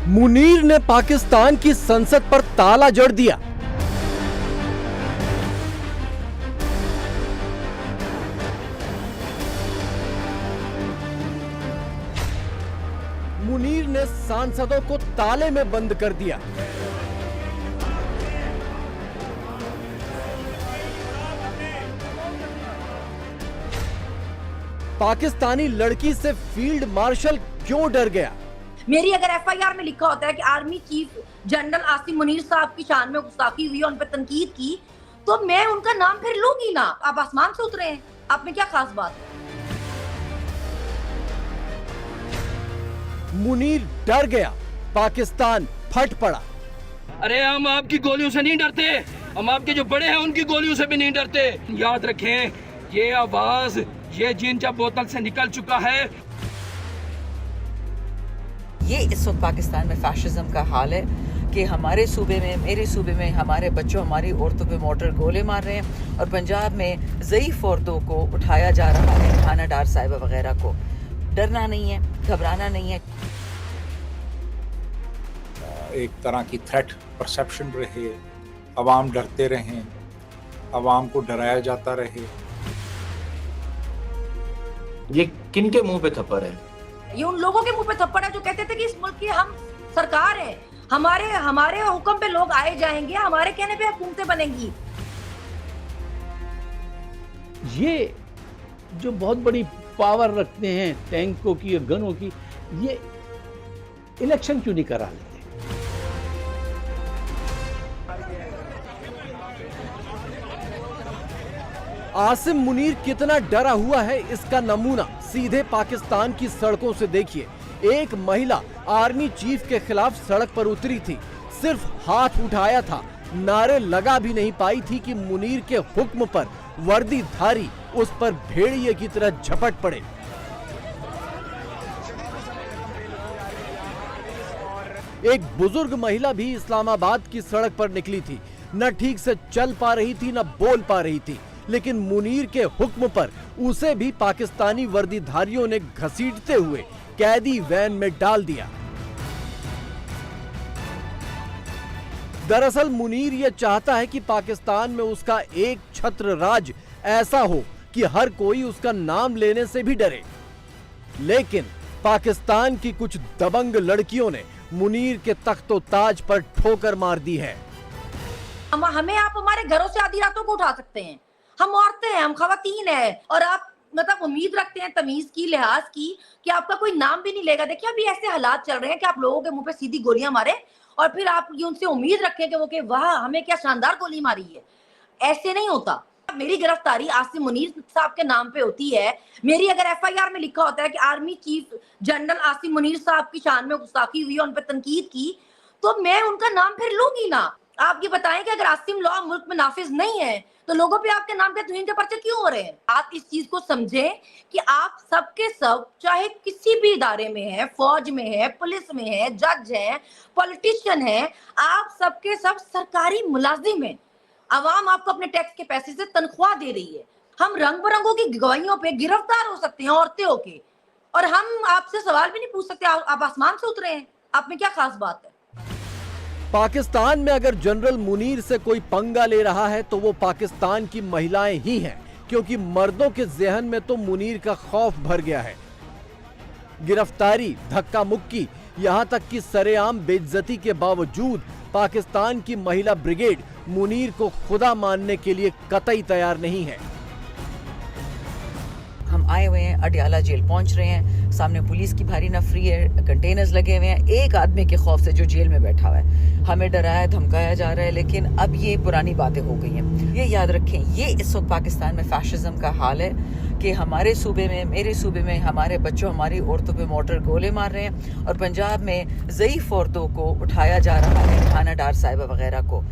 मुनीर ने पाकिस्तान की संसद पर ताला जड़ दिया। मुनीर ने सांसदों को ताले में बंद कर दिया। पाकिस्तानी लड़की से फील्ड मार्शल क्यों डर गया? मेरी अगर एफआईआर में लिखा होता है कि army chief general Asim Munir साहब की शान में गुस्ताखी हुई, उन पर तनकीद की, तो मैं उनका नाम फिर लूंगी ना। आप आसमान से उतरे हैं, आप में क्या खास बात है? मुनीर डर गया, पाकिस्तान फट पड़ा। अरे हम आपकी गोलियों से नहीं डरते, हम आपके जो बड़े हैं उनकी गोलियों से भी नहीं डरते। याद रखें, ये आवाज ये जिंजा बोतल से निकल चुका है। ये इस वक्त पाकिस्तान में फैशिज्म का हाल है कि हमारे सूबे में, मेरे सूबे में हमारे बच्चों, हमारी औरतों पे मोटर गोले मार रहे हैं और पंजाब में ज़ईफ औरतों को उठाया जा रहा है, खाना डार साहिबा वगैरह को। डरना नहीं है, घबराना नहीं है। एक तरह की थ्रेट परसेप्शन रहे, अवाम डरते रहें, अवाम को डराया जाता रहे। ये किन के मुंह पे थप्पड़ है? ये उन लोगों के मुंह पे थप्पड़ है जो कहते थे कि इस मुल्क की हम सरकार है, हमारे हुक्म पे लोग आए जाएंगे, हमारे कहने पे हुकूमतें बनेंगी। ये जो बहुत बड़ी पावर रखते हैं टैंकों की और गनों की, ये इलेक्शन क्यों नहीं करा लेते? आसिम मुनीर कितना डरा हुआ है, इसका नमूना सीधे पाकिस्तान की सड़कों से देखिए। एक महिला आर्मी चीफ के खिलाफ सड़क पर उतरी थी, सिर्फ हाथ उठाया था, नारे लगा भी नहीं पाई थी कि मुनीर के हुक्म पर वर्दीधारी उस पर भेड़िए की तरह झपट पड़े। एक बुजुर्ग महिला भी इस्लामाबाद की सड़क पर निकली थी, न ठीक से चल पा रही थी न बोल पा रही थी, लेकिन मुनीर के हुक्म पर उसे भी पाकिस्तानी वर्दीधारियों ने घसीटते हुए कैदी वैन में डाल दिया। दरअसल मुनीर यह चाहता है कि पाकिस्तान में उसका एक छत्र राज ऐसा हो कि हर कोई उसका नाम लेने से भी डरे। लेकिन पाकिस्तान की कुछ दबंग लड़कियों ने मुनीर के तख्तो ताज पर ठोकर मार दी है। हमें आप हमारे घरों से आधी रातों को उठा सकते हैं, हम औरतें हैं, हम खवातीन हैं, और आप मतलब उम्मीद रखते हैं तमीज की, लिहाज की, कि आपका कोई नाम भी नहीं लेगा। देखिए अभी ऐसे हालात चल रहे हैं कि आप लोगों के मुंह पे सीधी गोलियां मारे और फिर आप ये उनसे उम्मीद रखें कि वो कि वाह हमें क्या शानदार गोली मारी है। ऐसे नहीं होता। मेरी गिरफ्तारी आसिम मुनीर साहब के नाम पे होती है। मेरी अगर एफआईआर में लिखा होता है कि army chief general Asim Munir साहब की शान में गुस्ताखी हुई, उन पर तनकीद की, तो मैं उनका नाम फिर लूंगी ना। आप ये बताएं कि अगर आसिम लॉ मुल्क में नाफिज नहीं है तो लोगों पे आपके नाम के तौहीन के पर्चे क्यों हो रहे हैं? आप इस चीज को समझें कि आप सबके सब चाहे किसी भी इदारे में है, फौज में है, पुलिस में है, जज है, पॉलिटिशियन है, आप सबके सब सरकारी मुलाजिम हैं। अवाम आपको अपने टैक्स के पैसे से तनख्वाह दे रही है। हम रंग बिरंगों की गवाहियों पे गिरफ्तार हो सकते हैं औरतें होके, और हम आपसे सवाल भी नहीं पूछ सकते। आप आसमान से उतरे हैं, आप में क्या खास बात है? पाकिस्तान में अगर जनरल मुनीर से कोई पंगा ले रहा है तो वो पाकिस्तान की महिलाएं ही हैं, क्योंकि मर्दों के ज़हन में तो मुनीर का खौफ भर गया है। गिरफ्तारी, धक्का मुक्की, यहां तक कि सरेआम बेइज्जती के बावजूद पाकिस्तान की महिला ब्रिगेड मुनीर को खुदा मानने के लिए कतई तैयार नहीं है। हम आए हुए हैं, अडयाला जेल पहुंच रहे हैं, सामने पुलिस की भारी नफरी है, कंटेनर्स लगे हुए हैं, एक आदमी के खौफ से जो जेल में बैठा हुआ है। हमें डराया धमकाया जा रहा है, लेकिन अब ये पुरानी बातें हो गई हैं। ये याद रखें, ये इस वक्त पाकिस्तान में फैशिज्म का हाल है कि हमारे सूबे में, मेरे सूबे में हमारे बच्चों, हमारी औरतों पे मोटर गोले मार रहे हैं और पंजाब में ज़ईफ औरतों को उठाया जा रहा है, खाना डार साहिबा वगैरह को।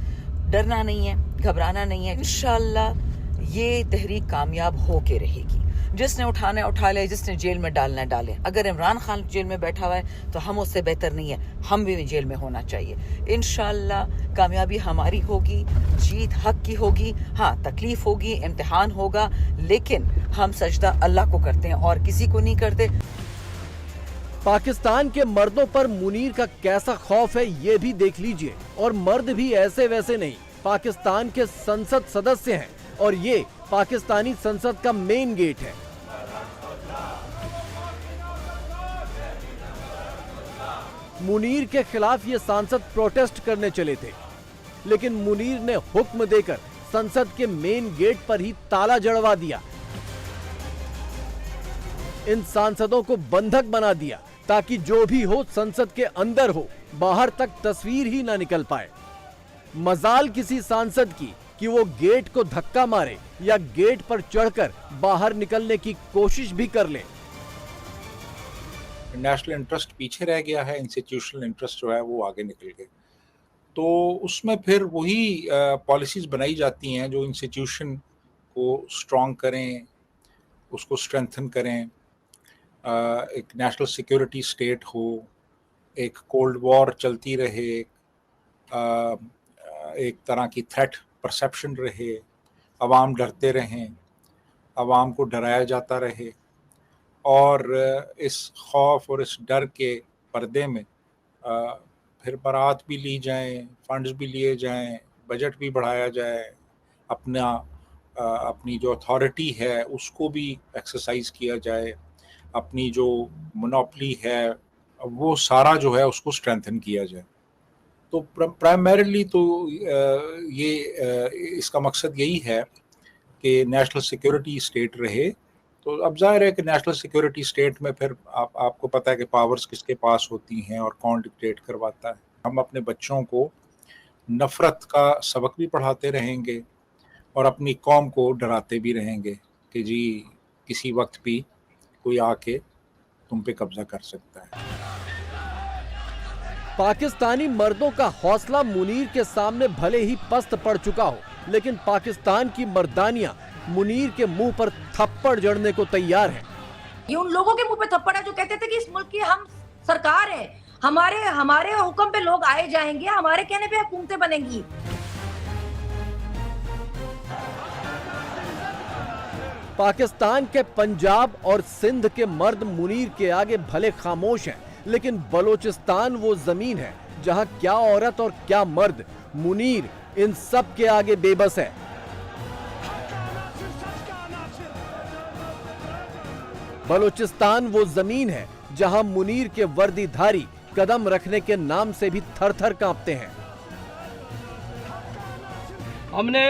डरना नहीं है, घबराना नहीं है। इंशाल्लाह ये तहरीक कामयाब होके रहेगी। जिसने उठाना है उठा ले, जिसने जेल में डालना है डाले। अगर इमरान खान जेल में बैठा हुआ है तो हम उससे बेहतर नहीं है, हम भी जेल में होना चाहिए। इंशाल्लाह कामयाबी हमारी होगी, जीत हक की होगी। हाँ, तकलीफ होगी, इम्तिहान होगा, लेकिन हम सजदा अल्लाह को करते हैं और किसी को नहीं करते। पाकिस्तान के मर्दों पर मुनीर का कैसा खौफ है ये भी देख लीजिए। और मर्द भी ऐसे वैसे नहीं, पाकिस्तान के संसद सदस्य हैं और ये पाकिस्तानी संसद का मेन गेट है। मुनीर के खिलाफ ये सांसद प्रोटेस्ट करने चले थे, लेकिन मुनीर ने हुक्म देकर संसद के मेन गेट पर ही ताला जड़वा दिया। इन सांसदों को बंधक बना दिया ताकि जो भी हो संसद के अंदर हो, बाहर तक तस्वीर ही ना निकल पाए। मजाल किसी सांसद की कि वो गेट को धक्का मारे या गेट पर चढ़कर बाहर निकलने की कोशिश भी कर ले। नेशनल इंटरेस्ट पीछे रह गया है, इंस्टीट्यूशनल इंटरेस्ट जो है वो आगे निकल गए। तो उसमें फिर वही पॉलिसीज बनाई जाती हैं जो इंस्टीट्यूशन को स्ट्रॉन्ग करें, उसको स्ट्रेंथन करें। एक नेशनल सिक्योरिटी स्टेट हो, एक कोल्ड वॉर चलती रहे, एक तरह की थ्रेट परसेप्शन रहे, अवाम डरते रहें, अवाम को डराया जाता रहे, और इस खौफ और इस डर के पर्दे में फिर बारात भी ली जाएं, फंड्स भी लिए जाएं, बजट भी बढ़ाया जाए, अपनी जो अथॉरिटी है उसको भी एक्सरसाइज किया जाए, अपनी जो मोनोपोली है वो सारा जो है उसको स्ट्रेंथन किया जाए। तो प्राइमरीली तो इसका मकसद यही है कि नेशनल सिक्योरिटी स्टेट रहे। तो अब जाहिर है कि नेशनल सिक्योरिटी स्टेट में फिर आपको पता है कि पावर्स किसके पास होती हैं और कौन डिक्टेट करवाता है। हम अपने बच्चों को नफ़रत का सबक भी पढ़ाते रहेंगे और अपनी कौम को डराते भी रहेंगे कि जी किसी वक्त भी कोई आके तुम पे कब्जा कर सकता है। पाकिस्तानी मर्दों का हौसला मुनीर के सामने भले ही पस्त पड़ चुका हो, लेकिन पाकिस्तान की मर्दानियां मुनीर के मुंह पर थप्पड़ जड़ने को तैयार है। ये उन लोगों के मुंह पे थप्पड़ है जो कहते थे कि इस मुल्क की हम सरकार है, हमारे हुक्म पे लोग आए जाएंगे, हमारे कहने पे हुकूमतें बनेंगी। पाकिस्तान के पंजाब और सिंध के मर्द मुनीर के आगे भले खामोश हैं, लेकिन बलोचिस्तान वो जमीन है जहां क्या औरत और क्या मर्द, मुनीर इन सब के आगे बेबस है। बलोचिस्तान वो जमीन है जहां मुनीर के वर्दीधारी कदम रखने के नाम से भी थर-थर कांपते हैं। हमने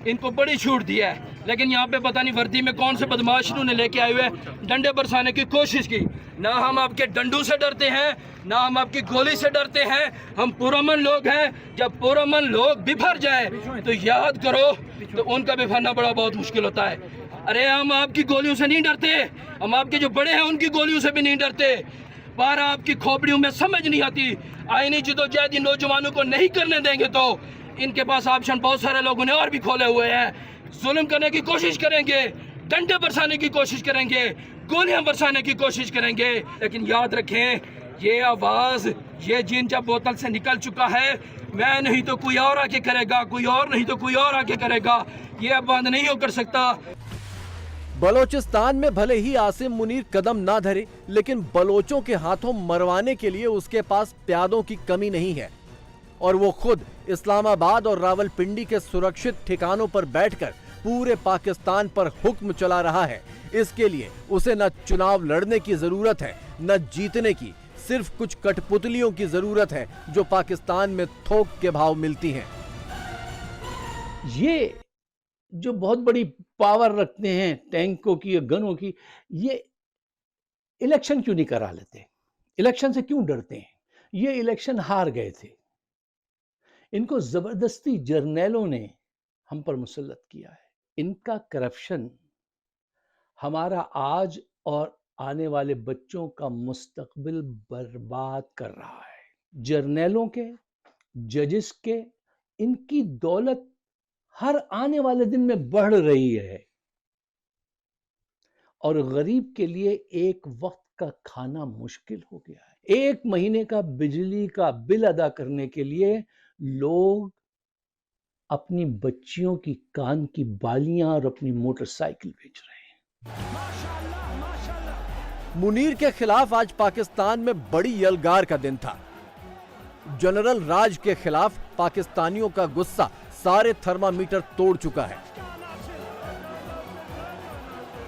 इनको बड़ी छूट दी है, लेकिन यहाँ पे पता नहीं वर्दी में कौन से बदमाश इन्होंने लेके आए हुए डंडे बरसाने की कोशिश की। ना हम आपके डंडू से डरते हैं, ना हम आपकी गोली से डरते हैं। हम पुरअमन लोग हैं। जब पुरअमन लोग बिफर जाए तो याद करो तो उनका बिफरना बहुत मुश्किल होता है। अरे हम आपकी गोलियों से नहीं डरते, हम आपके जो बड़े हैं उनकी गोलियों से भी नहीं डरते। पर आपकी खोपड़ियों में समझ नहीं आती। आईनी जदोजहद नौजवानों को नहीं करने देंगे तो इनके पास ऑप्शन बहुत सारे लोगों ने और भी खोले हुए हैं। जुल्म करने की कोशिश करेंगे, डंडे बरसाने की कोशिश करेंगे, गोलियां बरसाने की कोशिश करेंगे, लेकिन याद रखें ये आवाज, ये जिन जब बोतल से निकल चुका है, मैं नहीं तो कोई और आके करेगा, कोई और नहीं तो कोई और आके करेगा। ये अब बंद नहीं हो कर सकता। बलोचिस्तान में भले ही आसिम मुनीर कदम ना धरे, लेकिन बलोचों के हाथों मरवाने के लिए उसके पास प्यादों की कमी नहीं है, और वो खुद इस्लामाबाद और रावलपिंडी के सुरक्षित ठिकानों पर बैठकर पूरे पाकिस्तान पर हुक्म चला रहा है। इसके लिए उसे न चुनाव लड़ने की जरूरत है, न जीतने की। सिर्फ कुछ कठपुतलियों की जरूरत है जो पाकिस्तान में थोक के भाव मिलती हैं। ये जो बहुत बड़ी पावर रखते हैं टैंकों की या गनों की, ये इलेक्शन क्यों नहीं करा लेते? इलेक्शन से क्यों डरते हैं? ये इलेक्शन हार गए थे, इनको जबरदस्ती जर्नैलों ने हम पर मुसल्लत किया है। इनका करप्शन हमारा आज और आने वाले बच्चों का मुस्तकबिल बर्बाद कर रहा है। जर्नैलों के, जजेस के, इनकी दौलत हर आने वाले दिन में बढ़ रही है, और गरीब के लिए एक वक्त का खाना मुश्किल हो गया है। 1 महीने का बिजली का बिल अदा करने के लिए लोग अपनी बच्चियों की कान की बालियां और अपनी मोटरसाइकिल बेच रहे हैं। मुनीर के खिलाफ आज पाकिस्तान में बड़ी यलगार का दिन था। जनरल राज के खिलाफ पाकिस्तानियों का गुस्सा सारे थर्मामीटर तोड़ चुका है।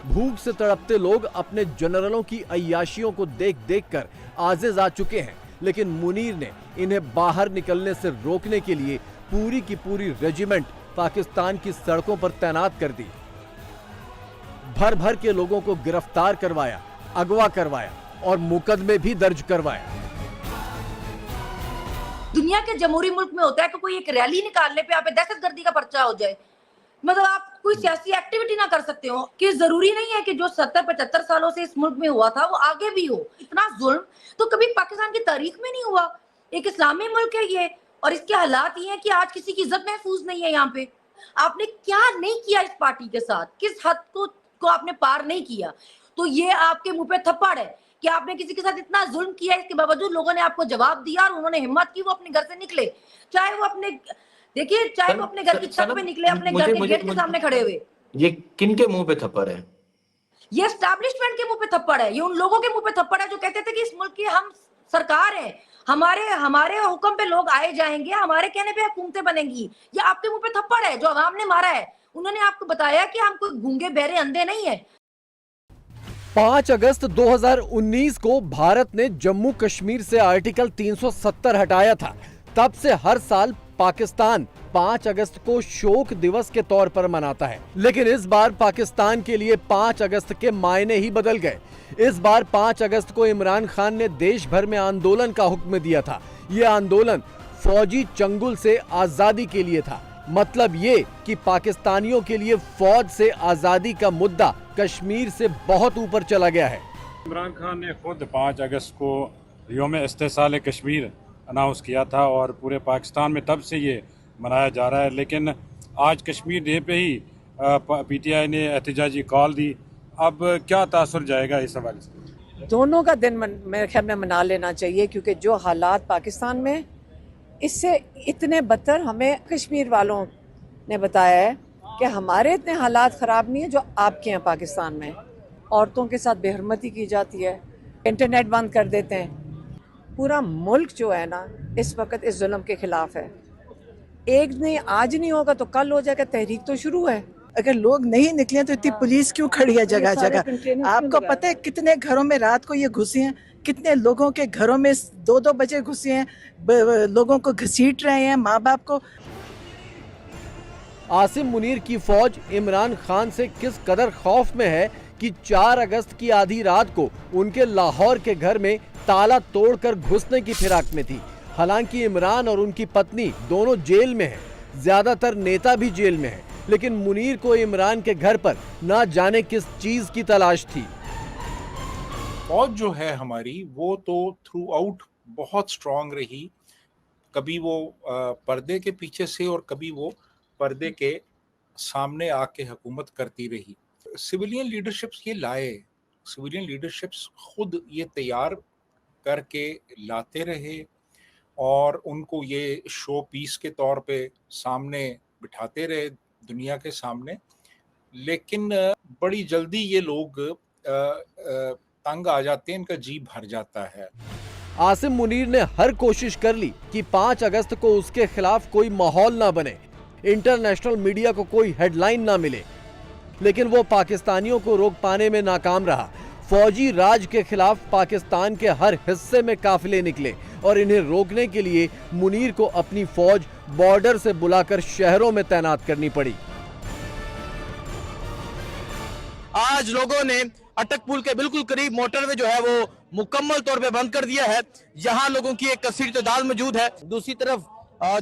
भूख से तड़पते लोग अपने जनरलों की अय्याशियों को देख देखकर आजिज आ चुके हैं, लेकिन मुनीर ने इन्हें बाहर निकलने से रोकने के लिए पूरी की पूरी रेजिमेंट पाकिस्तान की सड़कों पर तैनात कर दी। भर भर के लोगों को गिरफ्तार करवाया, अगवा करवाया और मुकदमे भी दर्ज करवाया। दुनिया के जमहूरी मुल्क में होता है कि कोई एक रैली निकालने पे आप पे दहशतगर्दी का पर्चा हो जाए, मतलब आप कोई सियासी एक्टिविटी ना कर सकते हो। कि जरूरी नहीं है कि जो 70-75 सालों से इस मुल्क में हुआ था वो आगे भी हो। इतना जुल्म तो कभी पाकिस्तान की तारीख में नहीं हुआ। एक इस्लामी मुल्क है ये, और इसके हालात ये हैं कि आज किसी की इज्जत महफूज नहीं है। यहाँ पे आपने क्या नहीं किया इस पार्टी के साथ, किस हद को आपने पार नहीं किया, तो ये आपके मुंह पे थप्पड़ है कि आपने किसी के साथ इतना जुल्म किया। इसके बावजूद लोगों ने आपको जवाब दिया और उन्होंने हिम्मत की, वो अपने घर से निकले, चाहे वो अपने घर की छत पे निकले, अपने घर के गेट के सामने खड़े हुए। ये किन के मुंह पे थप्पड़ है? ये एस्टैब्लिशमेंट के मुंह पे थप्पड़ है। ये उन लोगों के मुंह पे थप्पड़ है जो कहते थे कि इस मुल्क की हम सरकार है, हमारे हुक्म पे लोग आए जाएंगे, हमारे कहने पे हुकूमतें बनेंगी। ये आपके मुंह पे थप्पड़ है जो अवाम ने मारा है। उन्होंने आपको बताया कि हम कोई गूंगे बहरे अंधे नहीं है। 5 अगस्त 2019 को भारत ने जम्मू कश्मीर से आर्टिकल 370 हटाया था। तब से हर साल पाकिस्तान 5 अगस्त को शोक दिवस के तौर पर मनाता है, लेकिन इस बार पाकिस्तान के लिए 5 अगस्त के मायने ही बदल गए। इस बार 5 अगस्त को इमरान खान ने देश भर में आंदोलन का हुक्म दिया था। यह आंदोलन फौजी चंगुल से आजादी के लिए था। मतलब ये कि पाकिस्तानियों के लिए फौज से आजादी का मुद्दा कश्मीर से बहुत ऊपर चला गया है। इमरान खान ने खुद 5 अगस्त को यौम इस्तेसाल कश्मीर अनाउंस किया था और पूरे पाकिस्तान में तब से ये मनाया जा रहा है। लेकिन आज कश्मीर डे पे ही पीटीआई ने एहतजाजी कॉल दी। अब क्या तासुर जाएगा इस हवाले से? दोनों का दिन मेरे ख्याल में मना लेना चाहिए, क्योंकि जो हालात पाकिस्तान में, इससे इतने बदतर हमें कश्मीर वालों ने बताया है कि हमारे इतने हालात ख़राब नहीं है जो आपके हैं पाकिस्तान में। औरतों के साथ बेहरमती की जाती है, इंटरनेट बंद कर देते हैं। पूरा मुल्क जो है ना इस वक्त इस जुल्म के खिलाफ है। एक नहीं, आज नहीं होगा तो कल हो जाएगा। तहरीक तो शुरू है। अगर लोग नहीं निकले तो इतनी पुलिस क्यों खड़ी है जगह जगह? आपको पता है कितने घरों में रात को ये घुसी हैं, कितने लोगों के घरों में 2-2 बजे घुसे हैं, लोगों को घसीट रहे हैं, माँ बाप को। आसिम मुनीर की फौज इमरान खान से किस कदर खौफ में है कि 4 अगस्त की आधी रात को उनके लाहौर के घर में ताला तोड़कर घुसने की फिराक में थी। हालांकि इमरान और उनकी पत्नी दोनों जेल में हैं, ज्यादातर नेता भी जेल में हैं, लेकिन मुनीर को इमरान के घर पर ना जाने किस चीज की तलाश थी। फौज जो है हमारी वो तो थ्रू आउट बहुत स्ट्रांग रही। कभी वो पर्दे के पीछे से और कभी वो पर्दे के सामने आके हुकूमत करती रही। सिविलियन लीडरशिप्स ये लाए, सिविलियन लीडरशिप्स खुद ये तैयार करके लाते रहे और उनको ये शो पीस के तौर पे सामने बिठाते रहे दुनिया के सामने। लेकिन बड़ी जल्दी ये लोग तंग आ जाते हैं, इनका जी भर जाता है। आसिम मुनीर ने हर कोशिश कर ली कि 5 अगस्त को उसके खिलाफ कोई माहौल ना बने, इंटरनेशनल मीडिया को कोई हेडलाइन ना मिले, लेकिन वो पाकिस्तानियों को रोक पाने में नाकाम रहा। फौजी राज के खिलाफ पाकिस्तान के हर हिस्से में काफिले निकले और इन्हें रोकने के लिए मुनीर को अपनी फौज बॉर्डर से बुलाकर शहरों में तैनात करनी पड़ी। आज लोगों ने अटक पुल के बिल्कुल करीब मोटरवे जो है वो मुकम्मल तौर पे बंद कर दिया है। यहाँ लोगों की एक कसीर तादाद मौजूद है। दूसरी तरफ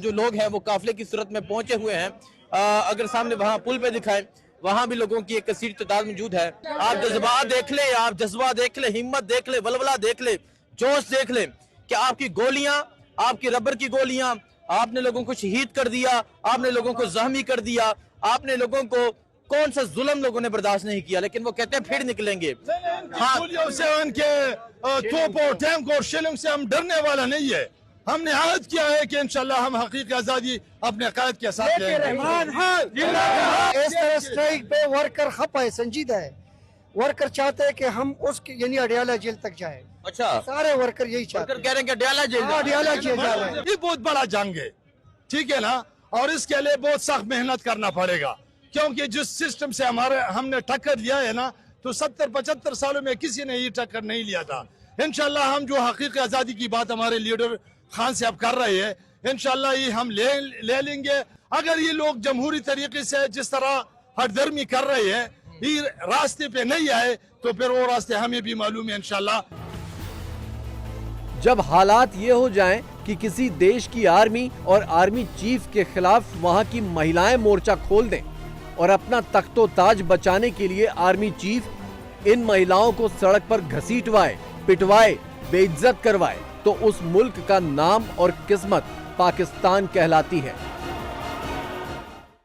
जो लोग हैं वो काफिले की सूरत में पहुंचे हुए हैं। अगर सामने वहाँ पुल पे दिखाएं, वहां भी लोगों की एक कसीर तादाद मौजूद है। आप जज्बात देख ले, आप जज्बा देख ले, हिम्मत देख ले, वलवला देख ले, जोश देख ले कि आपकी गोलियां, आपकी रबर की गोलियां, आपने लोगों को शहीद कर दिया, आपने लोगों को जख्मी कर दिया, आपने लोगों को कौन सा जुल्म लोगों ने बर्दाश्त नहीं किया, लेकिन वो कहते हैं फिर निकलेंगे। हाँ, से उनके तोप और टैंक और शेलिंग से हम डरने वाला नहीं है। हमने अहद किया है कि इंशाल्लाह हम हकीकी आजादी अपने कायद के साथ लेंगे। इस तरह स्ट्राइक पे वर्कर खपा है, संजीदा है। वर्कर चाहते हैं कि हम उसकी यानी अडियाला जेल तक जाए। अच्छा, सारे वर्कर यही चाहते हैं। कह रहे हैं कि अडियाला जेल अडियाला जेल जा रहे हैं। ये बहुत बड़ा जंग है, ठीक है ना, और इसके लिए बहुत सख्त मेहनत करना पड़ेगा, क्योंकि जिस सिस्टम से हमने टक्कर लिया है ना, तो 70-75 सालों में किसी ने ये टक्कर नहीं लिया था। इंशाल्लाह हम जो हकीकी आजादी की बात हमारे लीडर खान साहब कर रहे हैं, इंशाल्लाह ये हम ले लेंगे। अगर ये लोग जमहूरी तरीके से जिस तरह हरदर्मी कर रहे हैं, ये रास्ते पे नहीं आए, तो फिर वो रास्ते हमें भी मालूम है इंशाल्लाह। जब हालात ये हो जाएं कि किसी देश की आर्मी और आर्मी चीफ के खिलाफ वहां की महिलाएं मोर्चा खोल दें और अपना तख्तो ताज बचाने के लिए आर्मी चीफ इन महिलाओं को सड़क पर घसीटवाए, पिटवाए, बेइज्जत करवाए, तो उस मुल्क का नाम और किस्मत पाकिस्तान कहलाती है।